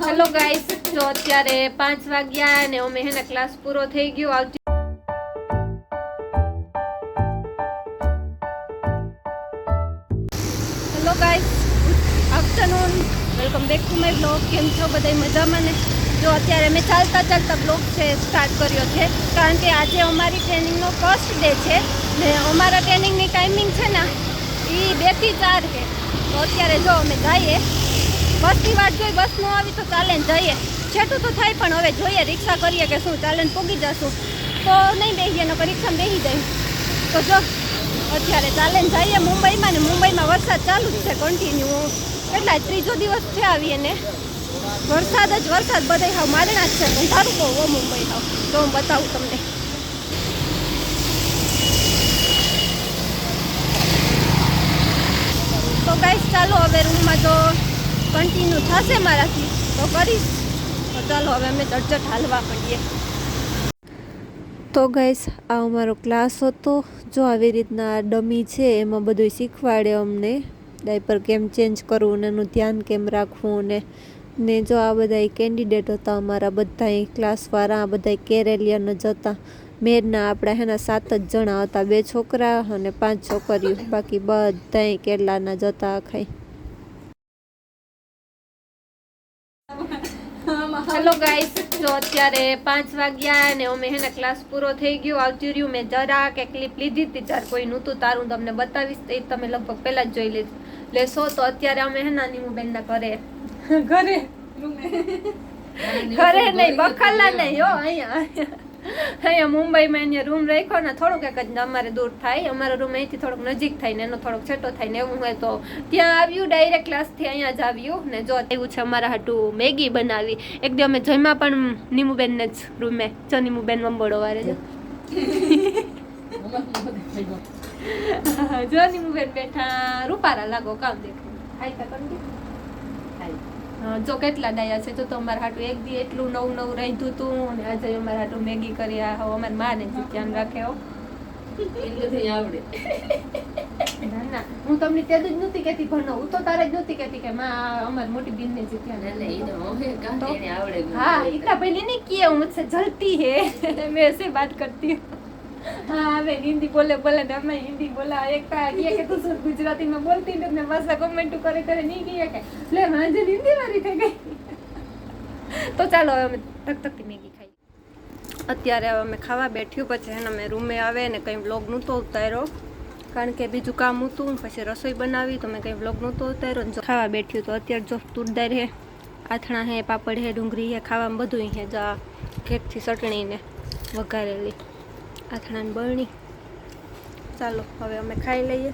Hello guys, જો અત્યારે 5 વાગ્યા અને અમે હેના ક્લાસ પૂરો થઈ ગયો. Hello guys, afternoon, welcome back to my blog. કેમ છો બધા મજામાં ને? જો અત્યારે મેં ચાલતા બ્લોગ છે સ્ટાર્ટ કર્યો છે, કારણ કે આજે અમારી ટ્રેનિંગનો ફર્સ્ટ ડે છે ને અમારા ટ્રેનિંગની ટાઈમિંગ છે ને એ 2 થી 4 છે. તો અત્યારે જો અમે જઈએ, બસની વાટ જોઈ, બસ ન આવી તો ચાલે ને જઈએ. છેટું તો થાય પણ હવે જોઈએ રિક્ષા કરીએ કે શું, ચાલે ને પૂગી જશું તો નહીં બેસીએ, નકર રિક્ષામાં બેસી જાય. તો જો અત્યારે ચાલે ને જઈએ મુંબઈમાં, ને મુંબઈમાં વરસાદ ચાલુ જ છે કન્ટિન્યુ. કેટલા 3જો દિવસ છે આવીએ ને વરસાદ જ વરસાદ, બધા હાવ મારણા જ છે. પણ સારું બહુ મુંબઈ હાવ, તો હું બતાવું તમને. તો ગાઈસ ચાલો હવે રૂમમાં જો કન્ટિન્યુ થશે મારાથી તો કરીશ. તો ચાલો હવે અમે ચટચટ હાલવા માંડીએ. તો ગાઈસ આ અમારો ક્લાસ હતો. જો આવી રીતના ડમી છે, એમાં બધું શીખવાડે અમને, ડાયપર કેમ ચેન્જ કરવું ને એનું ધ્યાન કેમ રાખવું ને જો આ બધા કેન્ડિડેટ હતા અમારા, બધા ક્લાસવાળા, બધા કેરેલિયન જ હતા. મેરના આપણા હેના 7 જ જણા હતા, 2 છોકરા અને 5 છોકરીઓ, બાકી બધા કેરલાના જ હતા આખાય. હેલો ગાઈસ, જો અત્યારે 5 વાગ્યા અને અમે હેના ક્લાસ પૂરો થઈ ગયો. આવતી રહ્યું મેં જરા કે ક્લિપ લીધી હતી, જ્યારે કોઈ નહોતું તારું તમને બતાવીશ. એ તમે લગભગ પહેલા જ જોઈ લેશો. તો અત્યારે અમે હેના નીમુબેનના ઘરે નહીં, બખાલા નહીં હો, અહીંયા મુંબઈમાં અહીંયા રૂમ રાખ્યો ને, થોડુંક એક જ અમારે દૂર થાય. અમારો રૂમ અહીંથી થોડોક નજીક થાય ને એનો થોડોક છેટો થાય ને એવું હોય તો ત્યાં આવ્યું, ડાયરેક્ટ ક્લાસથી અહીંયા જ આવ્યું ને. જો એવું છે અમારા હાટું મેગી બનાવી. એક દી અમે જમ્યા પણ નીમુબેનને જ રૂમે. જો નીમુબેન મંબોડો વારે જો નીમુબેન બેઠા રૂપારા લાગો, કામ દેખો ખાઈ કરી. જો કેટલા ડાયા છે. જો તો અમારા હાટું એક દી એટલું નવું રાંધ્યું હતું અને આજે અમારા હાટું મેગી કરી. અમારી માને જ ધ્યાન રાખે હો. ના હું તમને તે જ નહોતી કહેતી ભણો, હું તો તારે જ નહોતી કહેતી કે માં અમારી મોટી બેન ને જ ધ્યાન. હા इतना पहले नहीं किया हूँ, मुझसे जलती है, मैं ऐसे बात करती हूँ. हाँ मैं हिंदी बोले ने मैं हिंदी बोला, एक किया कि तू गुजराती में बोलती ने अपने भाषा कमेंट करे नहीं किया કે લે માજે હિન્દી વાળી થઈ ગઈ. તો ચાલો હવે અમે તકતકી મેગી ખાઈ. અત્યારે હવે અમે ખાવા બેઠ્યું, પછી એને અમે રૂમે આવે ને કંઈ વ્લોગ નહોતો ઉતાર્યો, કારણ કે બીજું કામ હતું. પછી રસોઈ બનાવી તો મેં કંઈ વ્લોગ નહોતો ઉતાર્યો. જો ખાવા બેઠ્યું તો અત્યારે જો તુરદાર હે, આથણા હે, પાપડ હે, ડુંગળી હે, ખાવામાં બધું હે. જો ઘેરથી ચટણી ને વઘારેલી આથણાની બરણી. ચાલો હવે અમે ખાઈ લઈએ.